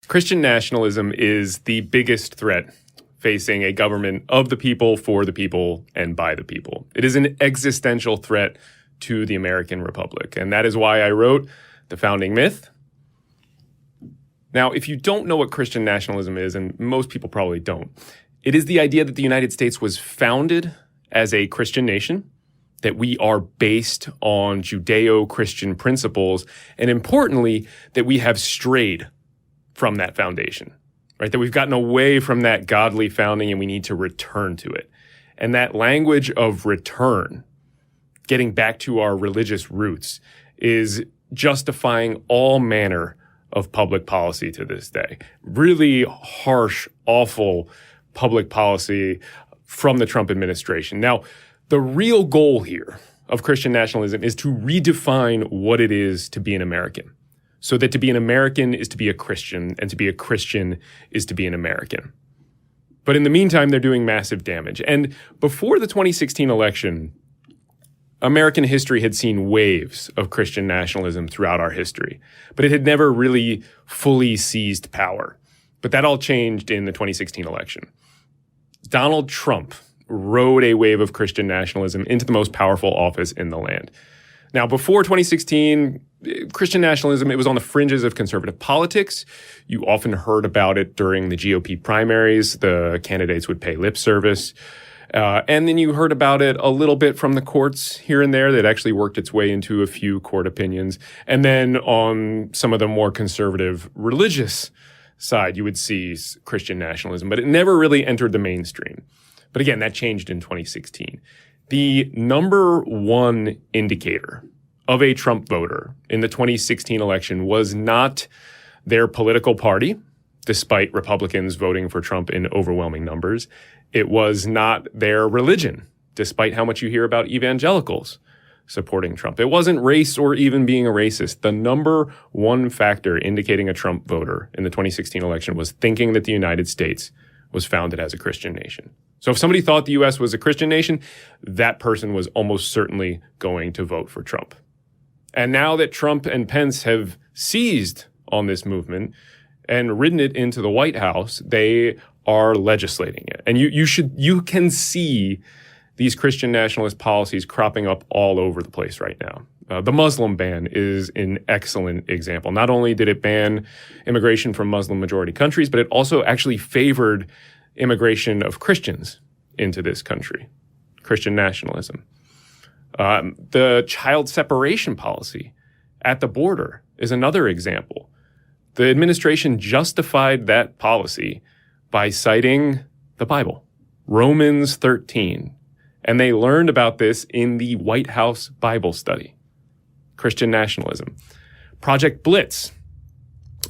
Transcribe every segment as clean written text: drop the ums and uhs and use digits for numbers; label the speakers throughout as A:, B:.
A: Christian nationalism is the biggest threat facing a government of the people, for the people, and by the people. It is an existential threat to the American Republic, and that is why I wrote The Founding Myth. Now, if you don't know what Christian nationalism is, and most people probably don't, it is the idea that the United States was founded as a Christian nation, that we are based on Judeo-Christian principles, and importantly, that we have strayed from that foundation, right? That we've gotten away from that godly founding and we need to return to it. And that language of return, getting back to our religious roots, is justifying all manner of public policy to this day. Really harsh, awful public policy from the Trump administration. Now, the real goal here of Christian nationalism is to redefine what it is to be an American. So that to be an American is to be a Christian, and to be a Christian is to be an American. But in the meantime, they're doing massive damage. And before the 2016 election, American history had seen waves of Christian nationalism throughout our history, but it had never really fully seized power. But that all changed in the 2016 election. Donald Trump rode a wave of Christian nationalism into the most powerful office in the land. Now, before 2016, Christian nationalism, it was on the fringes of conservative politics. You often heard about it during the GOP primaries. The candidates would pay lip service. And then you heard about it a little bit from the courts here and there that actually worked its way into a few court opinions. And then on some of the more conservative religious side, you would see Christian nationalism, but it never really entered the mainstream. But again, that changed in 2016. The number one indicator of a Trump voter in the 2016 election was not their political party, despite Republicans voting for Trump in overwhelming numbers. It was not their religion, despite how much you hear about evangelicals supporting Trump. It wasn't race or even being a racist. The number one factor indicating a Trump voter in the 2016 election was thinking that the United States was founded as a Christian nation. So if somebody thought the U.S. was a Christian nation, that person was almost certainly going to vote for Trump. And now that Trump and Pence have seized on this movement and ridden it into the White House, they are legislating it. And you can see these Christian nationalist policies cropping up all over the place right now. The Muslim ban is an excellent example. Not only did it ban immigration from Muslim majority countries, but it also actually favored immigration of Christians into this country. Christian nationalism. The child separation policy at the border is another example. The administration justified that policy by citing the Bible, Romans 13. And they learned about this in the White House Bible study. Christian nationalism. Project Blitz.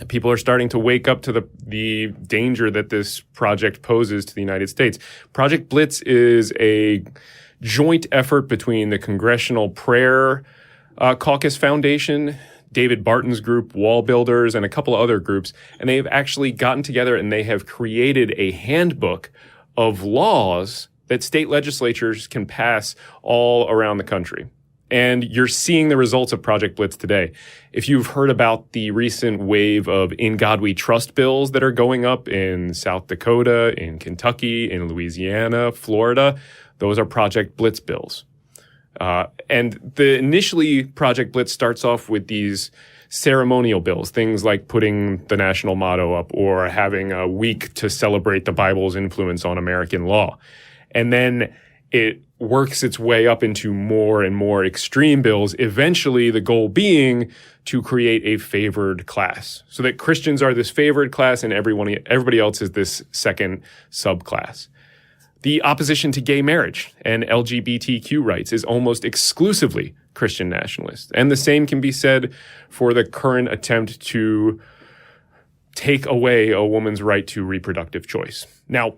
A: People are starting to wake up to the danger that this project poses to the United States. Project Blitz is a joint effort between the Congressional Prayer Caucus Foundation, David Barton's group, Wall Builders, and a couple of other groups. And they have actually gotten together and they have created a handbook of laws that state legislatures can pass all around the country. And you're seeing the results of Project Blitz today. If you've heard about the recent wave of In God We Trust bills that are going up in South Dakota, in Kentucky, in Louisiana, Florida, those are Project Blitz bills. And initially, Project Blitz starts off with these ceremonial bills, things like putting the national motto up or having a week to celebrate the Bible's influence on American law. And then it works its way up into more and more extreme bills, eventually the goal being to create a favored class so that Christians are this favored class and everybody else is this second subclass. The opposition to gay marriage and LGBTQ rights is almost exclusively Christian nationalist. And the same can be said for the current attempt to take away a woman's right to reproductive choice. Now,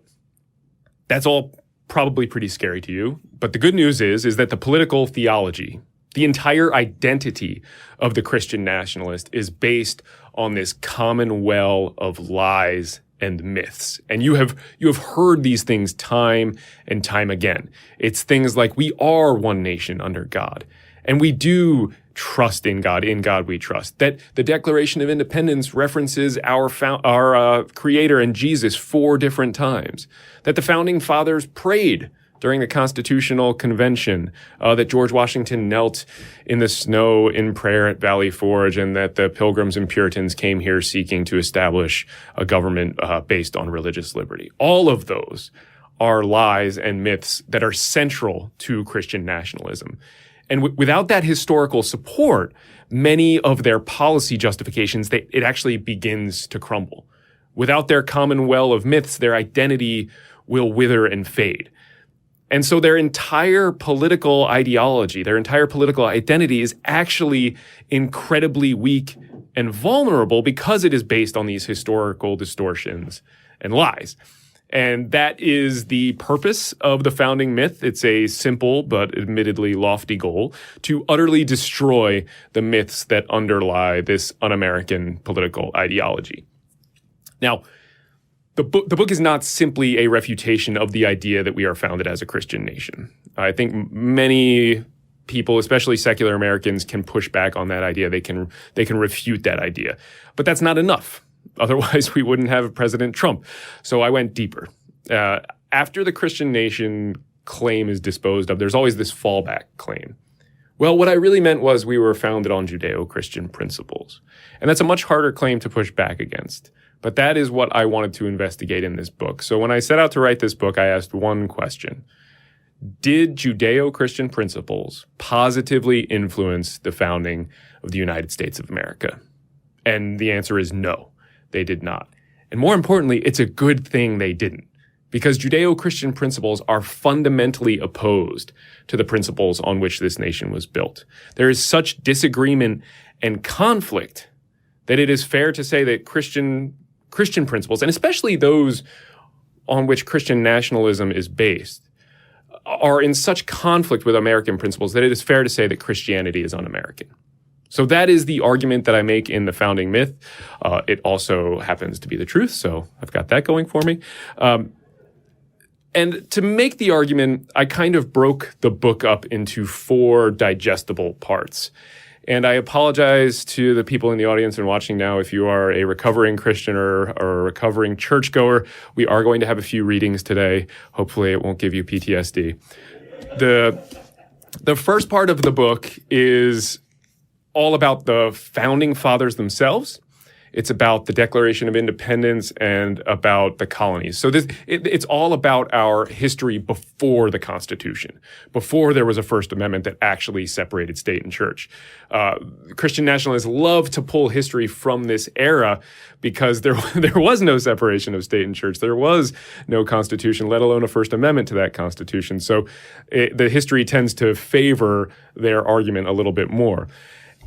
A: that's all probably pretty scary to you. But the good news is that the political theology, the entire identity of the Christian nationalist is based on this common well of lies and myths. And you have heard these things time and time again. It's things like we are one nation under God, and we do trust in God we trust. That the Declaration of Independence references our Creator and Jesus 4 different times. That the Founding Fathers prayed during the Constitutional Convention, that George Washington knelt in the snow in prayer at Valley Forge, and that the Pilgrims and Puritans came here seeking to establish a government based on religious liberty. All of those are lies and myths that are central to Christian nationalism. And without that historical support, many of their policy justifications, it actually begins to crumble. Without their common well of myths, their identity will wither and fade. And so their entire political ideology, their entire political identity is actually incredibly weak and vulnerable because it is based on these historical distortions and lies. And that is the purpose of the founding myth. It's a simple but admittedly lofty goal to utterly destroy the myths that underlie this un-American political ideology. Now, the book is not simply a refutation of the idea that we are founded as a Christian nation. I think many people, especially secular Americans, can push back on that idea. They can refute that idea. But that's not enough. Otherwise, we wouldn't have President Trump. So I went deeper. After the Christian nation claim is disposed of, there's always this fallback claim. Well, what I really meant was we were founded on Judeo-Christian principles. And that's a much harder claim to push back against. But that is what I wanted to investigate in this book. So when I set out to write this book, I asked one question. Did Judeo-Christian principles positively influence the founding of the United States of America? And the answer is no. They did not. And more importantly, it's a good thing they didn't, because Judeo-Christian principles are fundamentally opposed to the principles on which this nation was built. There is such disagreement and conflict that it is fair to say that Christian principles, and especially those on which Christian nationalism is based, are in such conflict with American principles that it is fair to say that Christianity is un-American. So that is the argument that I make in The Founding Myth. It also happens to be the truth, so I've got that going for me. And to make the argument, I kind of broke the book up into 4 digestible parts. And I apologize to the people in the audience and watching now if you are a recovering Christian or a recovering churchgoer. We are going to have a few readings today. Hopefully it won't give you PTSD. The first part of the book is all about the founding fathers themselves. It's about the Declaration of Independence and about the colonies. So it's all about our history before the Constitution, before there was a First Amendment that actually separated state and church. Christian nationalists love to pull history from this era because there was no separation of state and church. There was no Constitution, let alone a First Amendment to that Constitution. So the history tends to favor their argument a little bit more.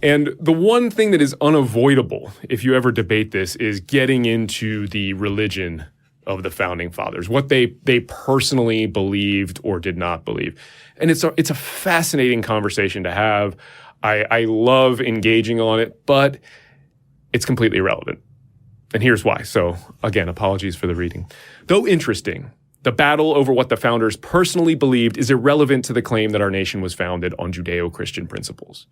A: And the one thing that is unavoidable, if you ever debate this, is getting into the religion of the founding fathers, what they personally believed or did not believe. And it's a fascinating conversation to have. I love engaging on it, but it's completely irrelevant. And here's why. So again, apologies for the reading. Though interesting, the battle over what the founders personally believed is irrelevant to the claim that our nation was founded on Judeo-Christian principles.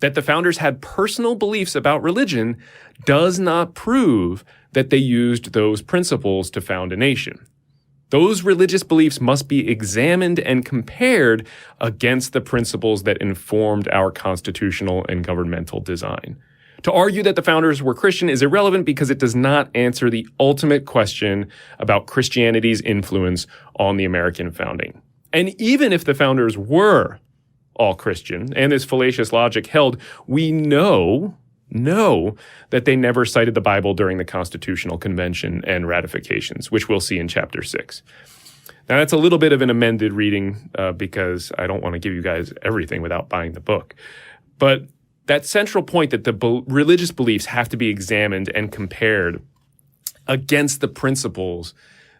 A: That the founders had personal beliefs about religion does not prove that they used those principles to found a nation. Those religious beliefs must be examined and compared against the principles that informed our constitutional and governmental design. To argue that the founders were Christian is irrelevant because it does not answer the ultimate question about Christianity's influence on the American founding. And even if the founders were all Christian, and this fallacious logic held, we know that they never cited the Bible during the Constitutional Convention and ratifications, which we'll see in Chapter 6. Now, that's a little bit of an amended reading because I don't want to give you guys everything without buying the book. But that central point that the religious beliefs have to be examined and compared against the principles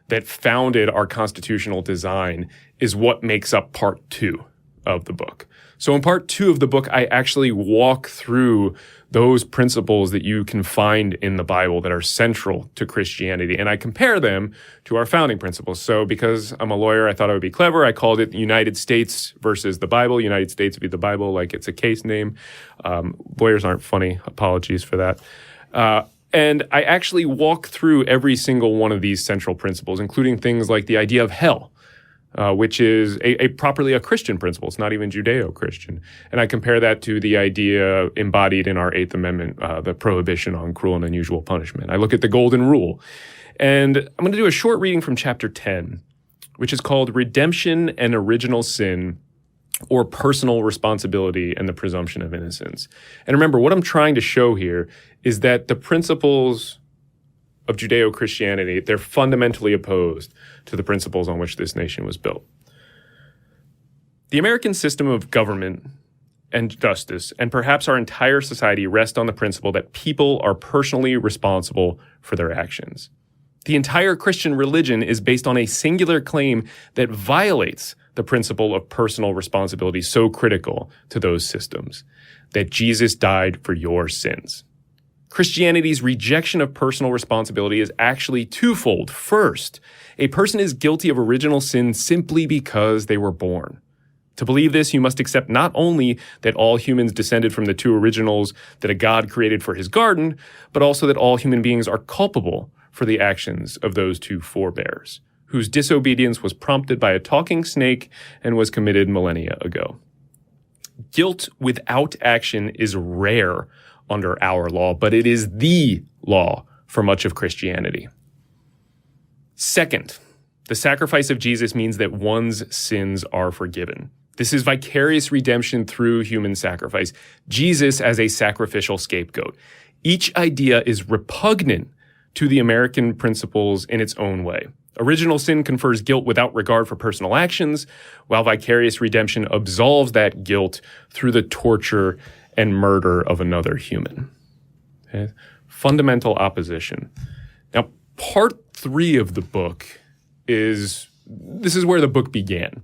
A: that founded our constitutional design is what makes up Part 2 of the book. So in part 2 of the book, I actually walk through those principles that you can find in the Bible that are central to Christianity, and I compare them to our founding principles. So because I'm a lawyer, I thought I would be clever. I called it United States versus the Bible. United States would be the Bible, like it's a case name. Lawyers aren't funny. Apologies for that. And I actually walk through every single one of these central principles, including things like the idea of hell, which is properly a Christian principle. It's not even Judeo-Christian. And I compare that to the idea embodied in our Eighth Amendment, the prohibition on cruel and unusual punishment. I look at the Golden Rule. And I'm going to do a short reading from chapter 10, which is called Redemption and Original Sin, or Personal Responsibility and the Presumption of Innocence. And remember, what I'm trying to show here is that the principles of Judeo-Christianity, they're fundamentally opposed to the principles on which this nation was built. The American system of government and justice, and perhaps our entire society, rest on the principle that people are personally responsible for their actions. The entire Christian religion is based on a singular claim that violates the principle of personal responsibility so critical to those systems, that Jesus died for your sins. Christianity's rejection of personal responsibility is actually twofold. First, a person is guilty of original sin simply because they were born. To believe this, you must accept not only that all humans descended from the two originals that a God created for his garden, but also that all human beings are culpable for the actions of those two forebears, whose disobedience was prompted by a talking snake and was committed millennia ago. Guilt without action is rare under our law, but it is the law for much of Christianity. Second, the sacrifice of Jesus means that one's sins are forgiven. This is vicarious redemption through human sacrifice. Jesus as a sacrificial scapegoat. Each idea is repugnant to the American principles in its own way. Original sin confers guilt without regard for personal actions, while vicarious redemption absolves that guilt through the torture and murder of another human. Okay? Fundamental opposition. Now, part 3 of the book this is where the book began.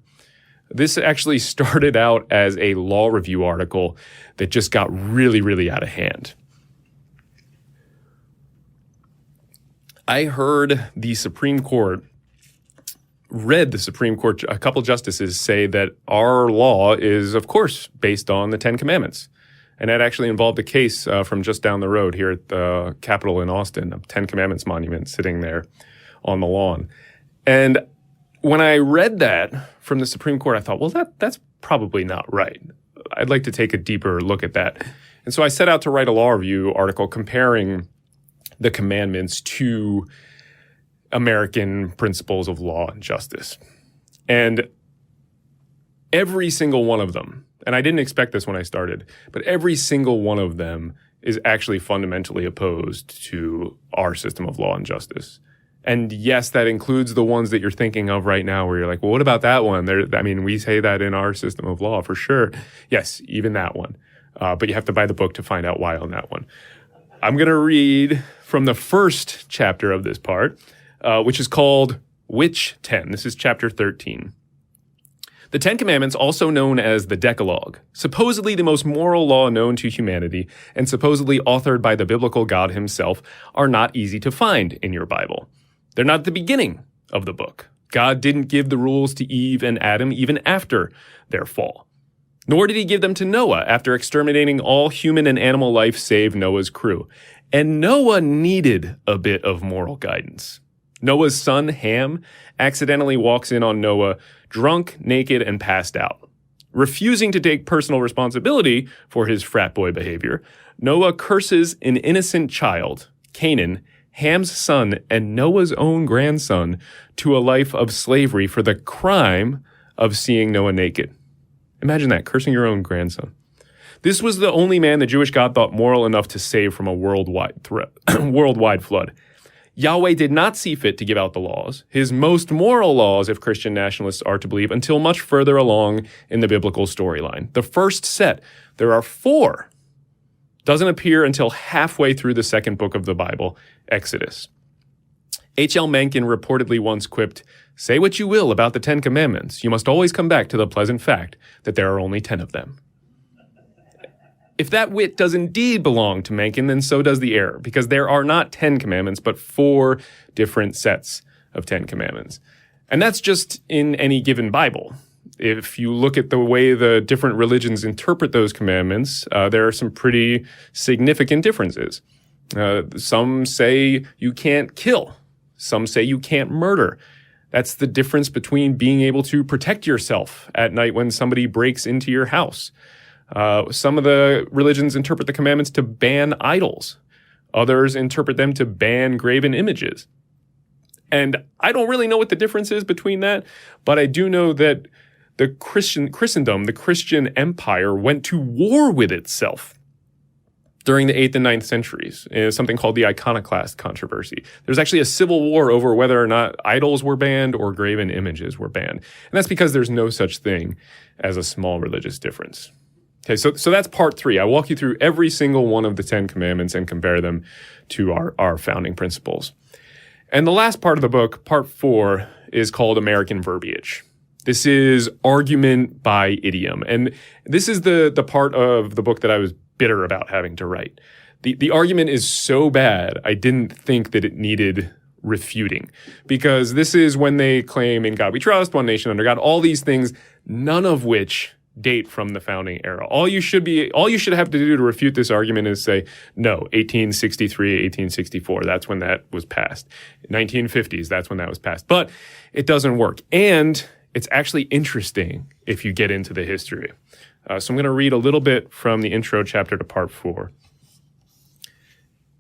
A: This actually started out as a law review article that just got really, really out of hand. I heard the Supreme Court, a couple justices say that our law is, of course, based on the Ten Commandments. And that actually involved a case from just down the road here at the Capitol in Austin, a Ten Commandments monument sitting there on the lawn. And when I read that from the Supreme Court, I thought, well, that's probably not right. I'd like to take a deeper look at that. And so I set out to write a law review article comparing the commandments to American principles of law and justice. And every single one of them, and I didn't expect this when I started, but every single one of them is actually fundamentally opposed to our system of law and justice. And yes, that includes the ones that you're thinking of right now where you're like, well, what about that one? We say that in our system of law for sure. Yes, even that one. But you have to buy the book to find out why on that one. I'm going to read from the first chapter of this part, which is called Which 10? This is chapter 13. The Ten Commandments, also known as the Decalogue, supposedly the most moral law known to humanity and supposedly authored by the biblical God himself, are not easy to find in your Bible. They're not at the beginning of the book. God didn't give the rules to Eve and Adam even after their fall. Nor did he give them to Noah after exterminating all human and animal life save Noah's crew. And Noah needed a bit of moral guidance. Noah's son, Ham, accidentally walks in on Noah drunk, naked, and passed out. Refusing to take personal responsibility for his frat boy behavior, Noah curses an innocent child, Canaan, Ham's son, and Noah's own grandson to a life of slavery for the crime of seeing Noah naked. Imagine that, cursing your own grandson. This was the only man the Jewish God thought moral enough to save from a worldwide flood. Yahweh did not see fit to give out the laws, his most moral laws, if Christian nationalists are to believe, until much further along in the biblical storyline. The first set, there are 4, doesn't appear until halfway through the second book of the Bible, Exodus. H.L. Mencken reportedly once quipped, "Say what you will about the 10 Commandments, you must always come back to the pleasant fact that there are only 10 of them." If that wit does indeed belong to Mencken, then so does the error, because there are not 10 commandments, but 4 different sets of 10 commandments. And that's just in any given Bible. If you look at the way the different religions interpret those commandments, there are some pretty significant differences. Some say you can't kill. Some say you can't murder. That's the difference between being able to protect yourself at night when somebody breaks into your house. Some of the religions interpret the commandments to ban idols. Others interpret them to ban graven images. And I don't really know what the difference is between that, but I do know that the Christendom, the Christian empire, went to war with itself during the 8th and 9th centuries. Something called the Iconoclast controversy. There's actually a civil war over whether or not idols were banned or graven images were banned. And that's because there's no such thing as a small religious difference. Okay, so that's part 3. I walk you through every single one of the 10 commandments and compare them to our founding principles. And the last part of the book, part 4, is called American Verbiage. This is argument by idiom. And this is the part of the book that I was bitter about having to write. The argument is so bad, I didn't think that it needed refuting. Because this is when they claim in God we trust, one nation under God, all these things, none of which date from the founding era. All you should have to do to refute this argument is say, no, 1863, 1864, that's when that was passed. 1950s, that's when that was passed. But it doesn't work. And it's actually interesting if you get into the history. So I'm going to read a little bit from the intro chapter to part 4.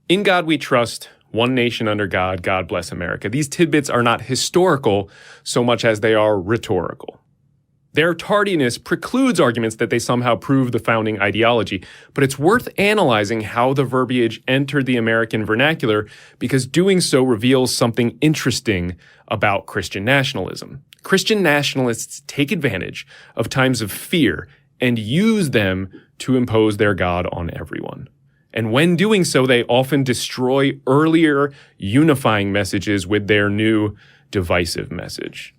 A: In God we trust, one nation under God, God bless America. These tidbits are not historical so much as they are rhetorical. Their tardiness precludes arguments that they somehow prove the founding ideology, but it's worth analyzing how the verbiage entered the American vernacular because doing so reveals something interesting about Christian nationalism. Christian nationalists take advantage of times of fear and use them to impose their God on everyone. And when doing so, they often destroy earlier unifying messages with their new divisive message.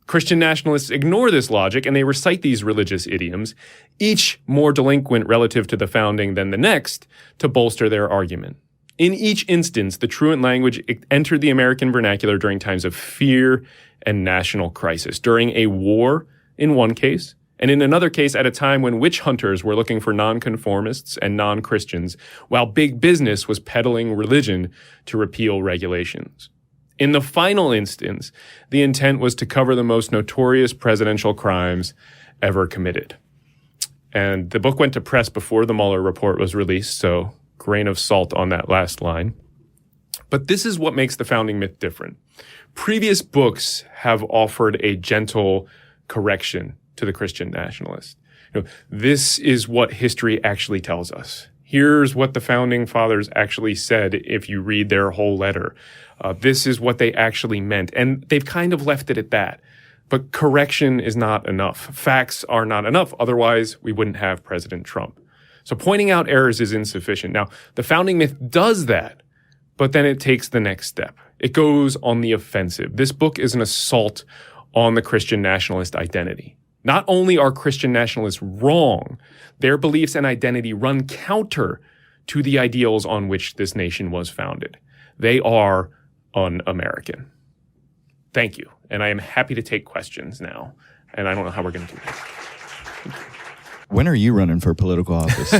A: Christian nationalists ignore this logic and they recite these religious idioms, each more delinquent relative to the founding than the next, to bolster their argument. In each instance, the truant language entered the American vernacular during times of fear and national crisis, during a war in one case, and in another case at a time when witch hunters were looking for nonconformists and non-Christians, while big business was peddling religion to repeal regulations. In the final instance, the intent was to cover the most notorious presidential crimes ever committed. And the book went to press before the Mueller report was released, so grain of salt on that last line. But this is what makes the founding myth different. Previous books have offered a gentle correction to the Christian nationalist. This is what history actually tells us. Here's what the founding fathers actually said if you read their whole letter. This is what they actually meant. And they've kind of left it at that. But correction is not enough. Facts are not enough. Otherwise, we wouldn't have President Trump. So pointing out errors is insufficient. Now, the founding myth does that, but then it takes the next step. It goes on the offensive. This book is an assault on the Christian nationalist identity. Not only are Christian nationalists wrong, their beliefs and identity run counter to the ideals on which this nation was founded. They are un-American. Thank you. And I am happy to take questions now. And I don't know how we're going to do this.
B: When are you running for political office?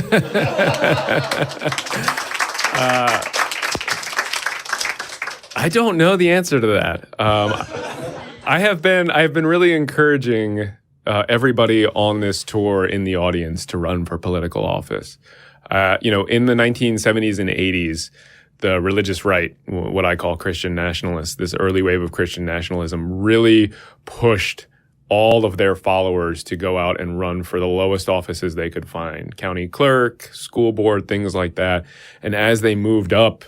A: I don't know the answer to that. I have been really encouraging everybody on this tour in the audience to run for political office. In the 1970s and 80s, the religious right, what I call Christian nationalists, this early wave of Christian nationalism really pushed all of their followers to go out and run for the lowest offices they could find, county clerk, school board, things like that. And as they moved up,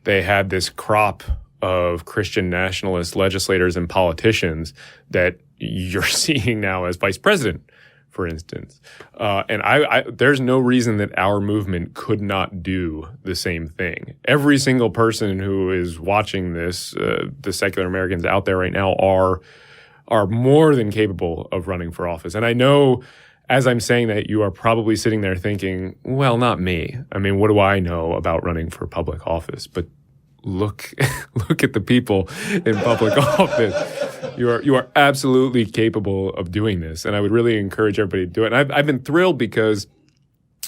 A: they had this crop of Christian nationalist legislators and politicians that you're seeing now as vice president for instance. And there's no reason that our movement could not do the same thing. Every single person who is watching this, the secular Americans out there right now are more than capable of running for office. And I know as I'm saying that, you are probably sitting there thinking, well, not me. I mean, what do I know about running for public office? But look at the people in public office. You are absolutely capable of doing this. And I would really encourage everybody to do it. And I've been thrilled because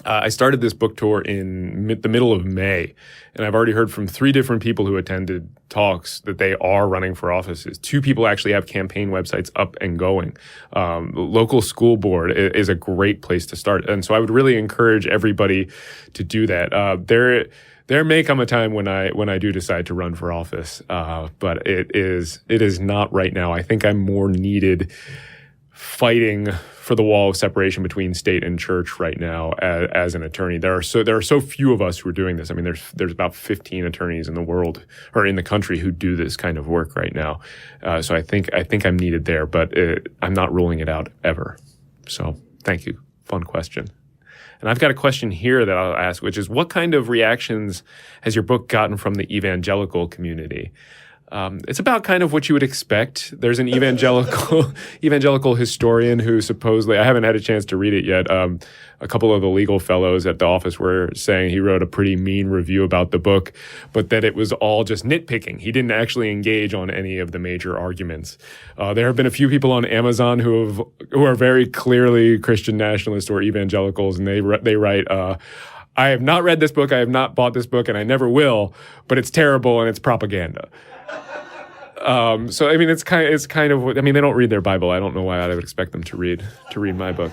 A: I started this book tour in the middle of May, and I've already heard from 3 different people who attended talks that they are running for offices. 2 people actually have campaign websites up and going. Local school board is a great place to start. And so I would really encourage everybody to do that. There may come a time when I do decide to run for office, but it is not right now. I think I'm more needed fighting for the wall of separation between state and church right now as an attorney. There are so few of us who are doing this. I mean, there's about 15 attorneys in the world or in the country who do this kind of work right now. So I think I'm needed there, but I'm not ruling it out ever. So thank you. Fun question. And I've got a question here that I'll ask, which is, what kind of reactions has your book gotten from the evangelical community? It's about kind of what you would expect. There's an evangelical historian who supposedly, I haven't had a chance to read it yet. A couple of the legal fellows at the office were saying he wrote a pretty mean review about the book, but that it was all just nitpicking. He didn't actually engage on any of the major arguments. There have been a few people on Amazon who are very clearly Christian nationalists or evangelicals, and they write, I have not read this book, I have not bought this book, and I never will, but it's terrible and it's propaganda. So I mean, it's kind of. I mean, they don't read their Bible. I don't know why I would expect them to read my book.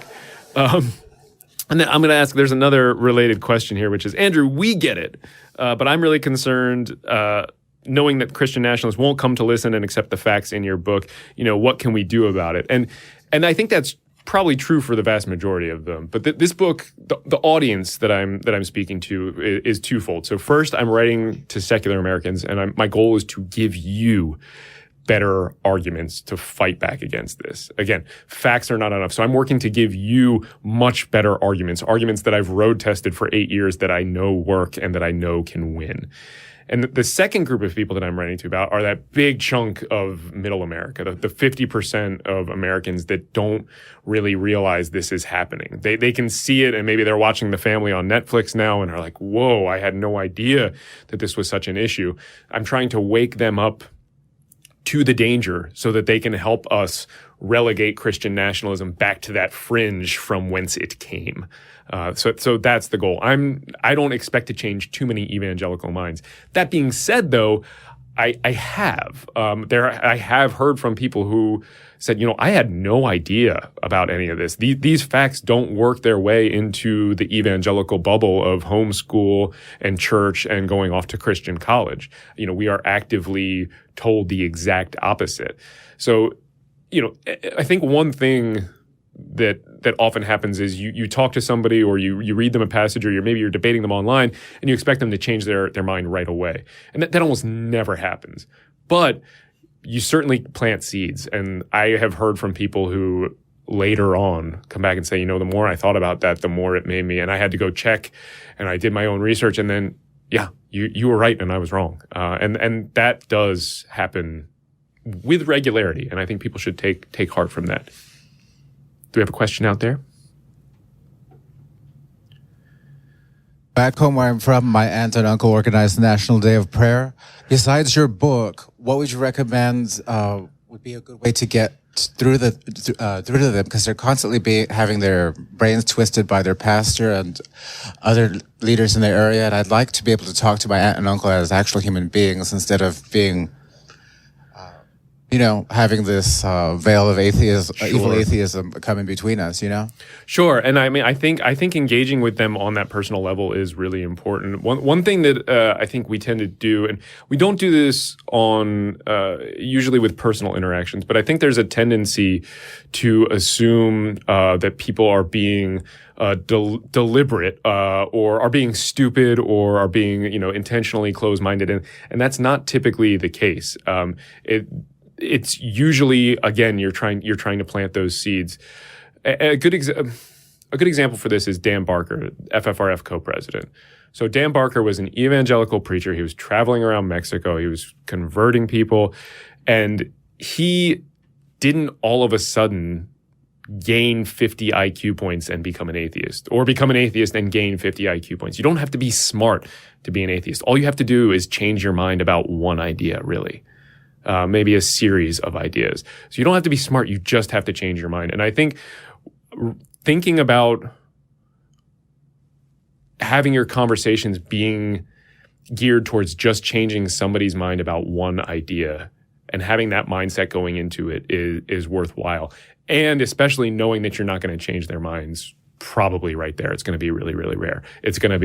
A: And then I'm going to ask. There's another related question here, which is, Andrew, we get it, but I'm really concerned, knowing that Christian nationalists won't come to listen and accept the facts in your book. You know, what can we do about it? And I think that's probably true for the vast majority of them. But this book, the audience that I'm speaking to is twofold. So first, I'm writing to secular Americans, and my goal is to give you better arguments to fight back against this. Again, facts are not enough. So I'm working to give you much better arguments that I've road tested for 8 years that I know work and that I know can win. And the second group of people that I'm writing to about are that big chunk of middle America, the 50% of Americans that don't really realize this is happening. They can see it, and maybe they're watching The Family on Netflix now and are like, whoa, I had no idea that this was such an issue. I'm trying to wake them up to the danger so that they can help us relegate Christian nationalism back to that fringe from whence it came. So that's the goal. I don't expect to change too many evangelical minds. That being said, though, I have heard from people who said, I had no idea about any of this. These facts don't work their way into the evangelical bubble of homeschool and church and going off to Christian college. We are actively told the exact opposite. So, I think one thing that often happens is you talk to somebody, or you read them a passage, or maybe you're debating them online, and you expect them to change their mind right away. And that almost never happens. But you certainly plant seeds. And I have heard from people who later on come back and say, the more I thought about that, the more it made me. And I had to go check, and I did my own research, and then, yeah, you were right and I was wrong. And that does happen with regularity. And I think people should take heart from that. Do we have a question out there?
C: Back home where I'm from, my aunt and uncle organized the National Day of Prayer. Besides your book, what would you recommend would be a good way to get through to them? Because they're constantly having their brains twisted by their pastor and other leaders in their area. And I'd like to be able to talk to my aunt and uncle as actual human beings instead of being having this veil of atheism, evil atheism come in between us,
A: Sure. And I mean, I think engaging with them on that personal level is really important. One thing that I think we tend to do, and we don't do this on usually with personal interactions, but I think there's a tendency to assume that people are being deliberate or are being stupid or are being intentionally closed-minded, and that's not typically the case. It's usually, again, you're trying to plant those seeds. A good example for this is Dan Barker, FFRF co-president. So Dan Barker was an evangelical preacher. He was traveling around Mexico. He was converting people. And he didn't all of a sudden gain 50 IQ points and become an atheist, or become an atheist and gain 50 IQ points. You don't have to be smart to be an atheist. All you have to do is change your mind about one idea, really. Maybe a series of ideas. So you don't have to be smart. You just have to change your mind. And I think thinking about having your conversations being geared towards just changing somebody's mind about one idea and having that mindset going into it is worthwhile. And especially knowing that you're not going to change their minds probably right there. It's going to be really, really rare. It's going to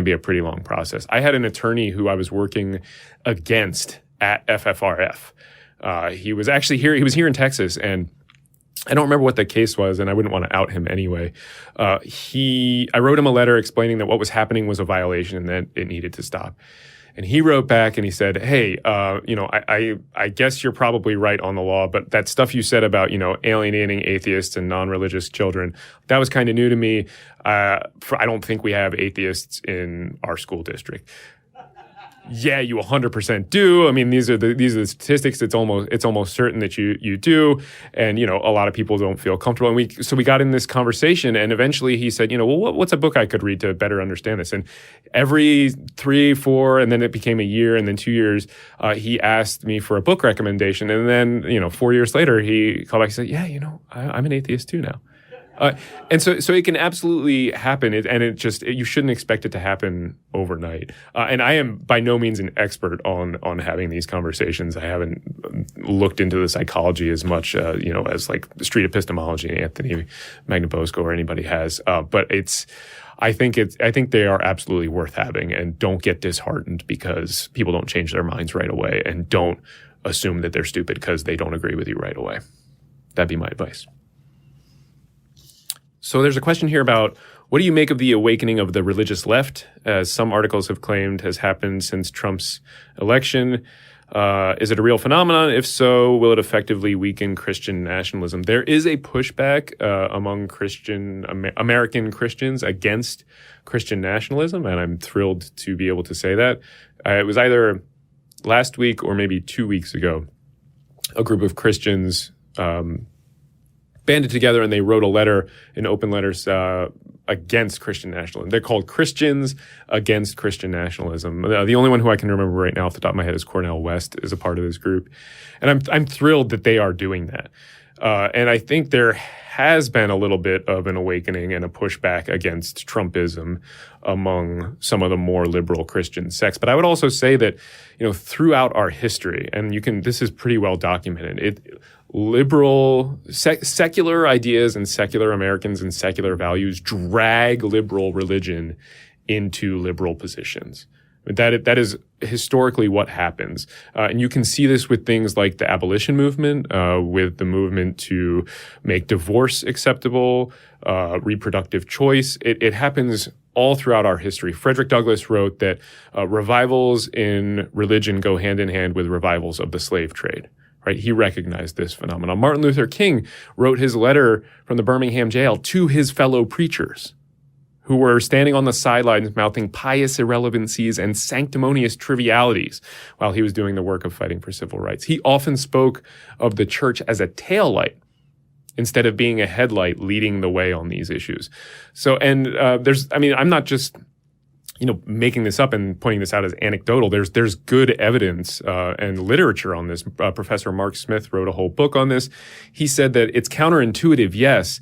A: be a pretty long process. I had an attorney who I was working against at FFRF. He was actually here. He was here in Texas, and I don't remember what the case was, and I wouldn't want to out him anyway. I wrote him a letter explaining that what was happening was a violation and that it needed to stop. And he wrote back and he said, hey, I guess you're probably right on the law, but that stuff you said about, alienating atheists and non-religious children, that was kind of new to me. I don't think we have atheists in our school district. Yeah, you 100% do. I mean, these are the statistics. It's almost certain that you do. And, a lot of people don't feel comfortable. And we got in this conversation, and eventually he said, well, what's a book I could read to better understand this? And every 3, 4, and then it became a year, and then 2 years, he asked me for a book recommendation. And then, 4 years later, he called back and said, yeah, I'm an atheist too now. And so it can absolutely happen, you shouldn't expect it to happen overnight. And I am by no means an expert on having these conversations. I haven't looked into the psychology as much, as like street epistemology and Anthony Magnabosco or anybody has. But I think they are absolutely worth having, and don't get disheartened because people don't change their minds right away, and don't assume that they're stupid because they don't agree with you right away. That'd be my advice. So there's a question here about, what do you make of the awakening of the religious left, as some articles have claimed has happened since Trump's election? Is it a real phenomenon? If so, will it effectively weaken Christian nationalism? There is a pushback among American Christians against Christian nationalism, and I'm thrilled to be able to say that. It was either last week or maybe 2 weeks ago, a group of Christians banded together and they wrote a letter, an open letters against Christian nationalism. They're called Christians Against Christian Nationalism. The only one who I can remember right now off the top of my head is Cornel West, is a part of this group. And I'm thrilled that they are doing that. And I think there has been a little bit of an awakening and a pushback against Trumpism among some of the more liberal Christian sects. But I would also say that, throughout our history, and this is pretty well documented, secular ideas and secular Americans and secular values drag liberal religion into liberal positions. That is historically what happens. And you can see this with things like the abolition movement, with the movement to make divorce acceptable, reproductive choice. It happens all throughout our history. Frederick Douglass wrote that revivals in religion go hand in hand with revivals of the slave trade. Right? He recognized this phenomenon. Martin Luther King wrote his letter from the Birmingham jail to his fellow preachers, who were standing on the sidelines mouthing pious irrelevancies and sanctimonious trivialities while he was doing the work of fighting for civil rights. He often spoke of the church as a taillight instead of being a headlight leading the way on these issues. So, I'm not just making this up and pointing this out as anecdotal. There's good evidence and literature on this. Professor Mark Smith wrote a whole book on this. He said that it's counterintuitive, yes.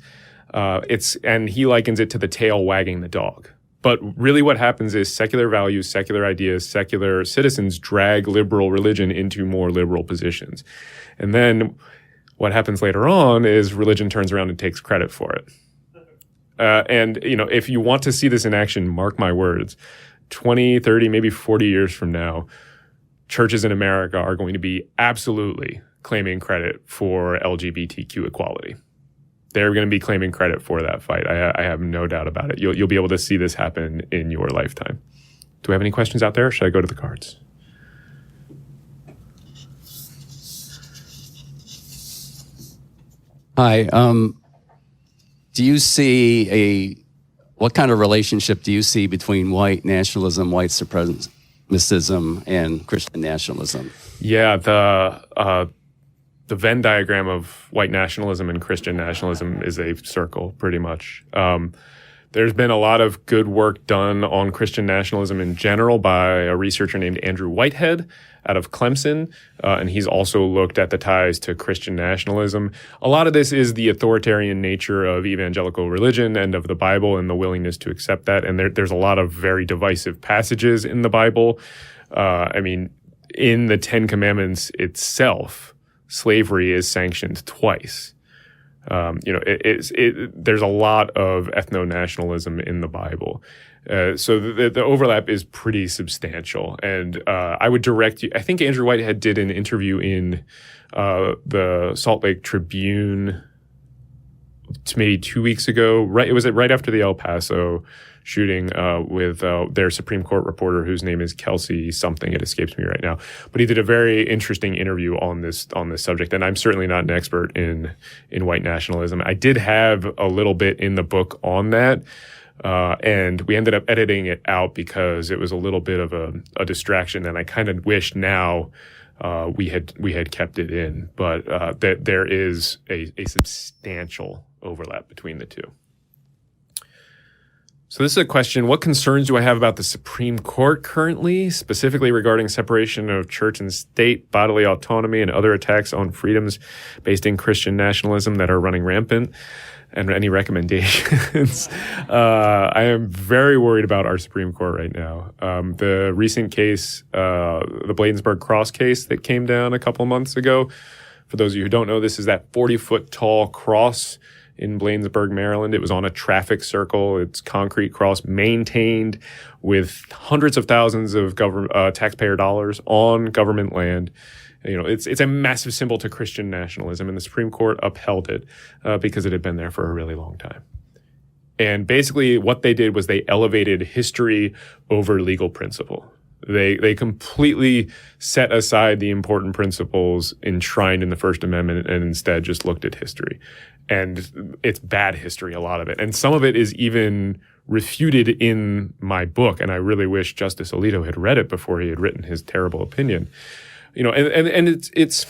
A: And he likens it to the tail wagging the dog. But really what happens is secular values, secular ideas, secular citizens drag liberal religion into more liberal positions. And then what happens later on is religion turns around and takes credit for it. If you want to see this in action, mark my words, 20, 30, maybe 40 years from now, churches in America are going to be absolutely claiming credit for LGBTQ equality. They're going to be claiming credit for that fight. I have no doubt about it. You'll be able to see this happen in your lifetime. Do we have any questions out there? Or should I go to the cards?
D: Hi. what kind of relationship do you see between white nationalism, white supremacism, and Christian nationalism?
A: Yeah, the Venn diagram of white nationalism and Christian nationalism is a circle, pretty much. There's been a lot of good work done on Christian nationalism in general by a researcher named Andrew Whitehead out of Clemson, and he's also looked at the ties to Christian nationalism. A lot of this is the authoritarian nature of evangelical religion and of the Bible and the willingness to accept that, and there's a lot of very divisive passages in the Bible. In the Ten Commandments itself, slavery is sanctioned twice. There's a lot of ethno-nationalism in the Bible. So the overlap is pretty substantial. And I would direct you, I think Andrew Whitehead did an interview in the Salt Lake Tribune maybe 2 weeks ago. It was right after the El Paso shooting with their Supreme Court reporter, whose name is Kelsey something. It escapes me right now. But he did a very interesting interview on this subject. And I'm certainly not an expert in white nationalism. I did have a little bit in the book on that. And we ended up editing it out because it was a little bit of a distraction. And I kind of wish now we had kept it in. But that there is a substantial overlap between the two. So this is a question: what concerns do I have about the Supreme Court currently, specifically regarding separation of church and state, bodily autonomy, and other attacks on freedoms based in Christian nationalism that are running rampant? And any recommendations? I am very worried about our Supreme Court right now. The recent case, the Bladensburg cross case that came down a couple of months ago. For those of you who don't know, this is that 40-foot tall cross in Bladensburg, Maryland. It was on a traffic circle. It's concrete cross maintained with hundreds of thousands of taxpayer dollars on government land. It's a massive symbol to Christian nationalism, and the Supreme Court upheld it because it had been there for a really long time. And basically what they did was they elevated history over legal principle. They completely set aside the important principles enshrined in the First Amendment and instead just looked at history. And it's bad history, a lot of it. And some of it is even refuted in my book. And I really wish Justice Alito had read it before he had written his terrible opinion. It's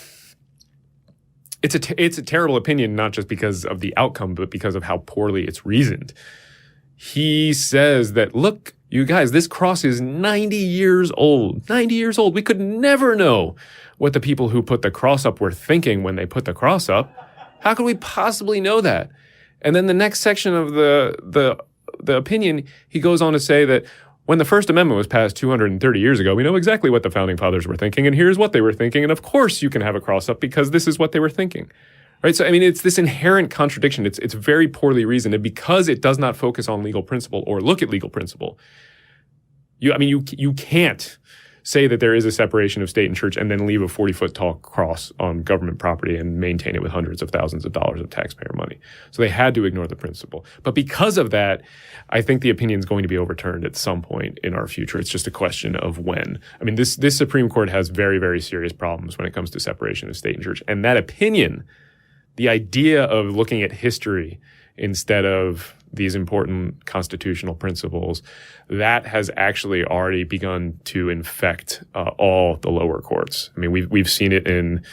A: a terrible opinion, not just because of the outcome, but because of how poorly it's reasoned. He says that, look, you guys, this cross is 90 years old. 90 years old. We could never know what the people who put the cross up were thinking when they put the cross up. How could we possibly know that? And then the next section of the opinion, he goes on to say that when the First Amendment was passed 230 years ago, we know exactly what the Founding Fathers were thinking, and here's what they were thinking. And of course you can have a cross up because this is what they were thinking. Right? So, it's this inherent contradiction. It's very poorly reasoned. And because it does not focus on legal principle or look at legal principle, you can't say that there is a separation of state and church and then leave a 40-foot tall cross on government property and maintain it with hundreds of thousands of dollars of taxpayer money. So they had to ignore the principle. But because of that, I think the opinion is going to be overturned at some point in our future. It's just a question of when. This Supreme Court has very, very serious problems when it comes to separation of state and church. And that opinion, the idea of looking at history instead of these important constitutional principles, that has actually already begun to infect all the lower courts. We've seen it in,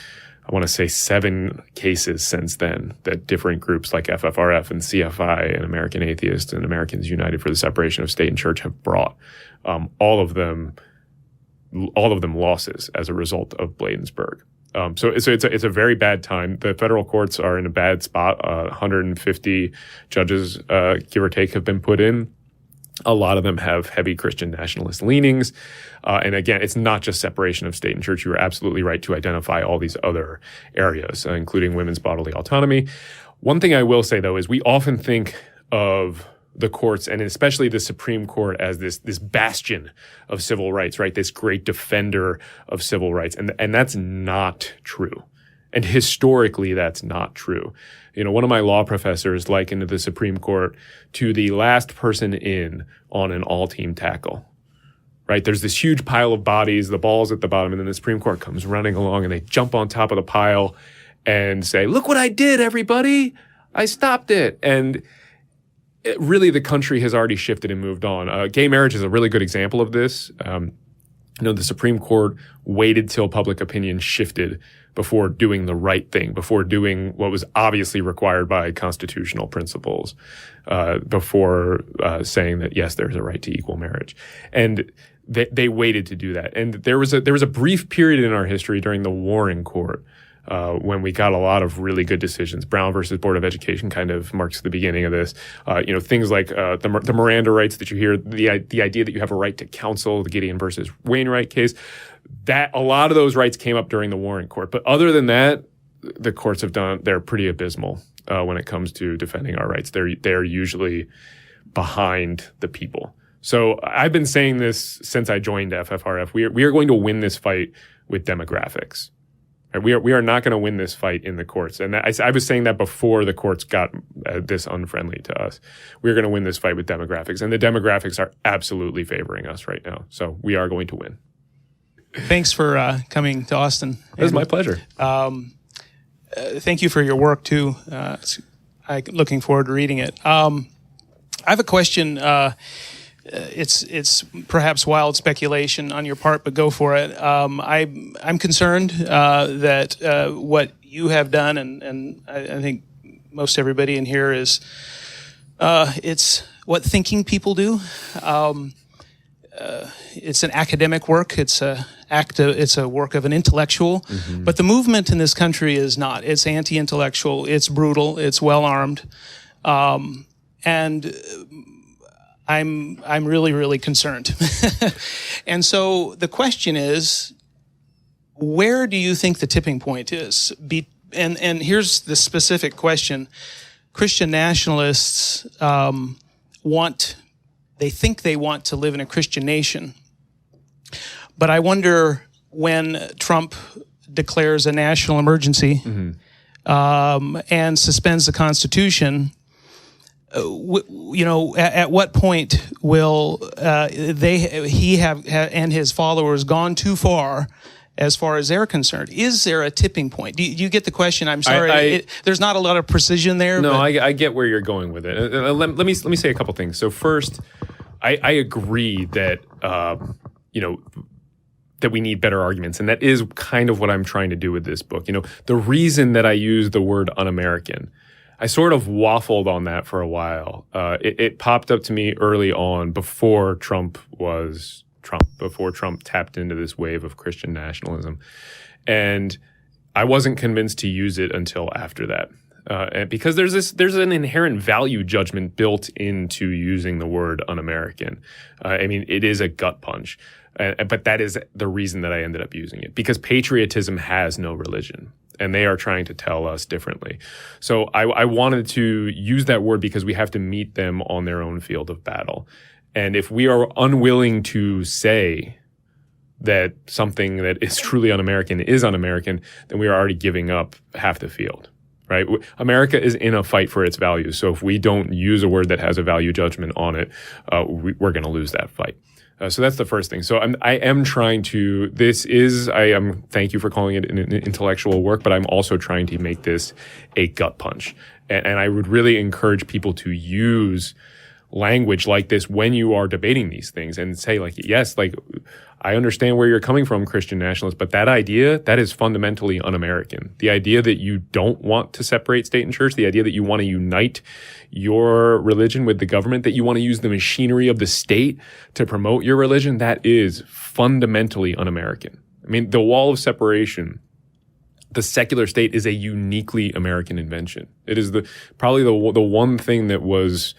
A: I want to say, 7 cases since then that different groups like FFRF and CFI and American Atheists and Americans United for the Separation of State and Church have brought. All of them losses as a result of Bladensburg. So it's a very bad time. The federal courts are in a bad spot. 150 judges, give or take, have been put in. A lot of them have heavy Christian nationalist leanings. And again, it's not just separation of state and church. You are absolutely right to identify all these other areas, including women's bodily autonomy. One thing I will say, though, is we often think of the courts, and especially the Supreme Court, as this bastion of civil rights, right? This great defender of civil rights. And that's not true. And historically, that's not true. One of my law professors likened the Supreme Court to the last person in on an all-team tackle, right? There's this huge pile of bodies, the ball's at the bottom, and then the Supreme Court comes running along and they jump on top of the pile and say, look what I did, everybody. I stopped it. And really, the country has already shifted and moved on. Gay marriage is a really good example of this. The Supreme Court waited till public opinion shifted before doing the right thing, before doing what was obviously required by constitutional principles, before saying that, yes, there's a right to equal marriage. And they waited to do that. And there was a brief period in our history during the Warren Court when we got a lot of really good decisions. Brown versus Board of Education kind of marks the beginning of this. Things like the Miranda rights that you hear, the idea that you have a right to counsel, the Gideon versus Wainwright case, that a lot of those rights came up during the Warren Court. But other than that, the courts they're pretty abysmal when it comes to defending our rights. They're usually behind the people. So I've been saying this since I joined FFRF. We are going to win this fight with demographics. We are not going to win this fight in the courts. And I was saying that before the courts got this unfriendly to us. We're going to win this fight with demographics. And the demographics are absolutely favoring us right now. So we are going to win.
E: Thanks for coming to Austin.
A: It was my pleasure.
E: Thank you for your work, too. I'm looking forward to reading it. I have a question. It's perhaps wild speculation on your part, but go for it. I'm concerned that what you have done, and I think most everybody in here is, it's what thinking people do. It's an academic work. It's a work of an intellectual. Mm-hmm. But the movement in this country is not. It's anti-intellectual. It's brutal. It's well-armed. And I'm really, really concerned. And so the question is, where do you think the tipping point is? And here's the specific question. Christian nationalists they think they want to live in a Christian nation. But I wonder, when Trump declares a national emergency and suspends the Constitution, at what point will he and his followers gone too far as they're concerned? Is there a tipping point? Do you get the question? I'm sorry, there's not a lot of precision there.
A: No, I get where you're going with it. Let me say a couple things. So first, I agree that that we need better arguments, and that is kind of what I'm trying to do with this book. The reason that I use the word un-American, I sort of waffled on that for a while. It popped up to me early on before Trump tapped into this wave of Christian nationalism. And I wasn't convinced to use it until after that. And because there's an inherent value judgment built into using the word un-American. It is a gut punch. But that is the reason that I ended up using it, because patriotism has no religion. And they are trying to tell us differently. So I wanted to use that word because we have to meet them on their own field of battle. And if we are unwilling to say that something that is truly un-American is un-American, then we are already giving up half the field, right? America is in a fight for its values. So if we don't use a word that has a value judgment on it, we're going to lose that fight. So that's the first thing. So I am trying to, thank you for calling it an intellectual work, but I'm also trying to make this a gut punch. And I would really encourage people to use language like this when you are debating these things and say, yes, I understand where you're coming from, Christian nationalists, but that idea, that is fundamentally un-American. The idea that you don't want to separate state and church, the idea that you want to unite your religion with the government, that you want to use the machinery of the state to promote your religion, that is fundamentally un-American. The wall of separation, the secular state, is a uniquely American invention. It is probably the one thing that was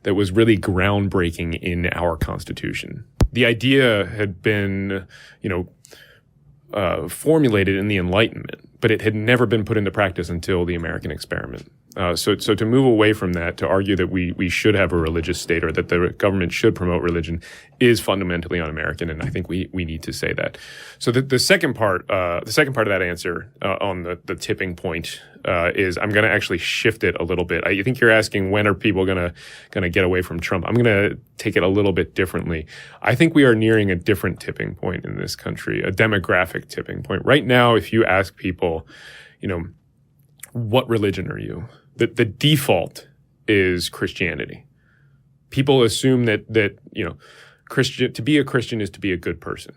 A: really groundbreaking in our Constitution. The idea had been, formulated in the Enlightenment, but it had never been put into practice until the American experiment. So to move away from that, to argue that we should have a religious state or that the government should promote religion is fundamentally un-American, and I think we need to say that. So the second part of that answer on the tipping point is I'm going to actually shift it a little bit. I think you're asking, when are people going to get away from Trump? I'm going to take it a little bit differently. I think we are nearing a different tipping point in this country, a demographic tipping point. Right now, if you ask people, what religion are you? the default is Christianity. People assume that to be a Christian is to be a good person.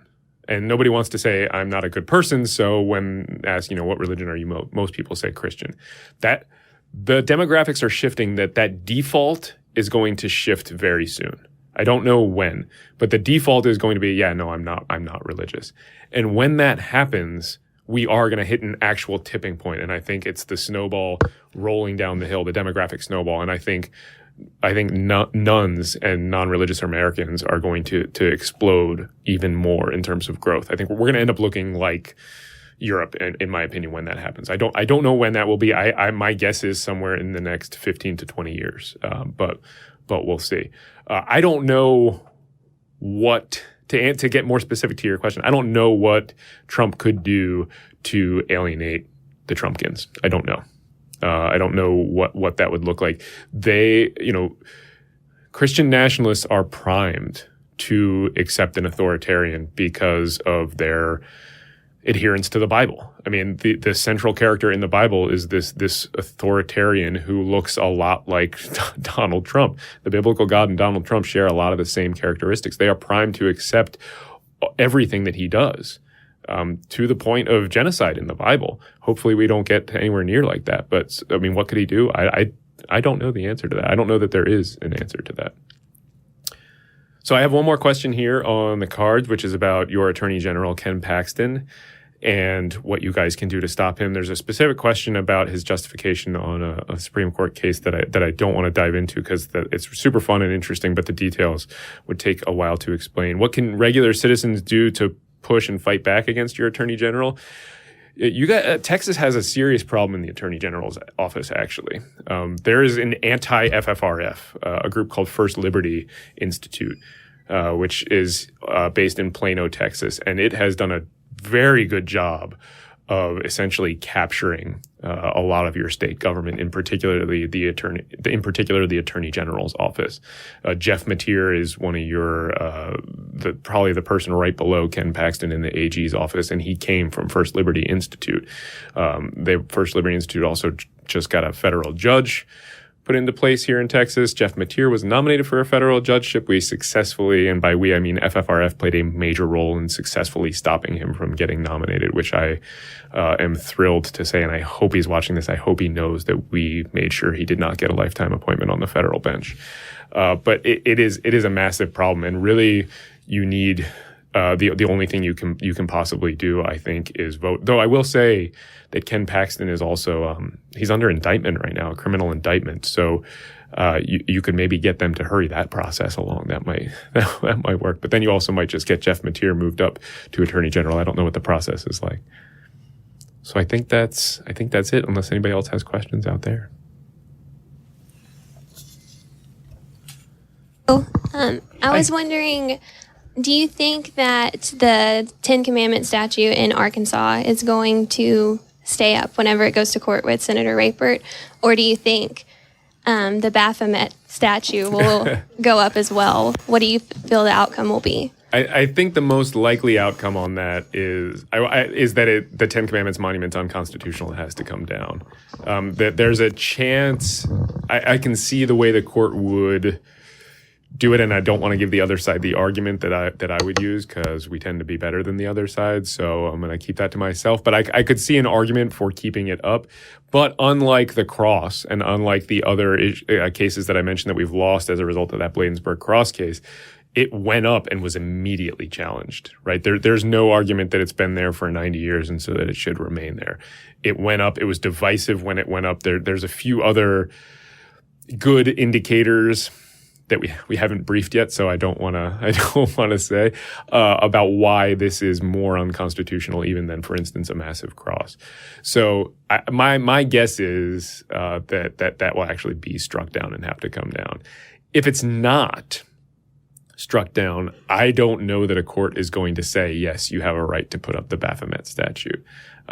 A: And nobody wants to say, I'm not a good person. So when asked, what religion are you? Most people say Christian. That the demographics are shifting, that default is going to shift very soon. I don't know when, but the default is going to be, I'm not religious. And when that happens, we are going to hit an actual tipping point. And I think it's the snowball rolling down the hill, the demographic snowball. And I think nuns and non-religious Americans are going to explode even more in terms of growth. I think we're going to end up looking like Europe, in my opinion, when that happens. I don't know when that will be. My guess is somewhere in the next 15 to 20 years, but we'll see. I don't know what to get more specific to your question. I don't know what Trump could do to alienate the Trumpkins. I don't know. I don't know what that would look like. Christian nationalists are primed to accept an authoritarian because of their adherence to the Bible. I mean, the central character in the Bible is this authoritarian who looks a lot like Donald Trump. The biblical God and Donald Trump share a lot of the same characteristics. They are primed to accept everything that he does, to the point of genocide in the Bible. Hopefully we don't get anywhere near like that. But I mean, what could he do? I don't know the answer to that. I don't know that there is an answer to that. So I have one more question here on the cards, which is about your Attorney General, Ken Paxton, and what you guys can do to stop him. There's a specific question about his justification on a Supreme Court case that I don't want to dive into because it's super fun and interesting, but the details would take a while to explain. What can regular citizens do to push and fight back against your Attorney General? Texas has a serious problem in the Attorney General's office, actually. There is an anti-FFRF, a group called First Liberty Institute, which is based in Plano, Texas, and it has done a very good job of essentially capturing a lot of your state government, in particular the Attorney General's office. Jeff Mateer is one of your probably the person right below Ken Paxton in the AG's office, and he came from First Liberty Institute. The First Liberty Institute also just got a federal judge put into place here in Texas. Jeff Mateer was nominated for a federal judgeship. We successfully, and by we I mean FFRF, played a major role in successfully stopping him from getting nominated, which I am thrilled to say, and I hope he's watching this. I hope he knows that we made sure he did not get a lifetime appointment on the federal bench. But it is a massive problem, and really you need the only thing you can possibly do, I think, is vote. Though I will say that Ken Paxton is also he's under indictment right now, a criminal indictment. So you could maybe get them to hurry that process along. That might work. But then you also might just get Jeff Mateer moved up to Attorney General. I don't know what the process is like. So I think that's it. Unless anybody else has questions out there.
F: I was wondering, do you think that the Ten Commandment statue in Arkansas is going to stay up whenever it goes to court with Senator Rapert? Or do you think the Baphomet statue will go up as well? What do you feel the outcome will be?
A: I think the most likely outcome on that is that the Ten Commandments monument's unconstitutional. It has to come down. That there's a chance. I can see the way the court would do it, and I don't want to give the other side the argument that I would use because we tend to be better than the other side. So I'm going to keep that to myself. But I could see an argument for keeping it up. But unlike the cross and unlike the other cases that I mentioned that we've lost as a result of that Bladensburg cross case, it went up and was immediately challenged, right? There's no argument that it's been there for 90 years and so that it should remain there. It went up. It was divisive when it went up. There's a few other good indicators that we haven't briefed yet, so I don't want to say about why this is more unconstitutional even than, for instance, a massive cross. So my guess is that will actually be struck down and have to come down. If it's not struck down, I don't know that a court is going to say, yes, you have a right to put up the Baphomet statue.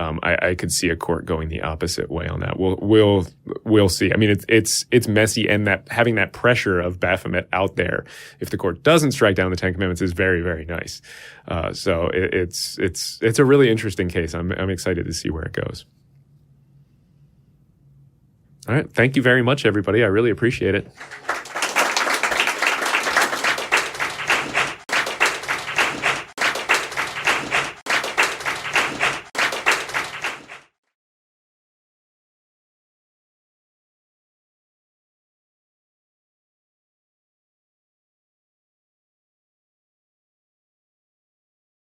A: I could see a court going the opposite way on that. We'll see. I mean, it's messy, and that having that pressure of Baphomet out there, if the court doesn't strike down the Ten Commandments, is very, very nice. So it's a really interesting case. I'm excited to see where it goes. All right. Thank you very much, everybody. I really appreciate it.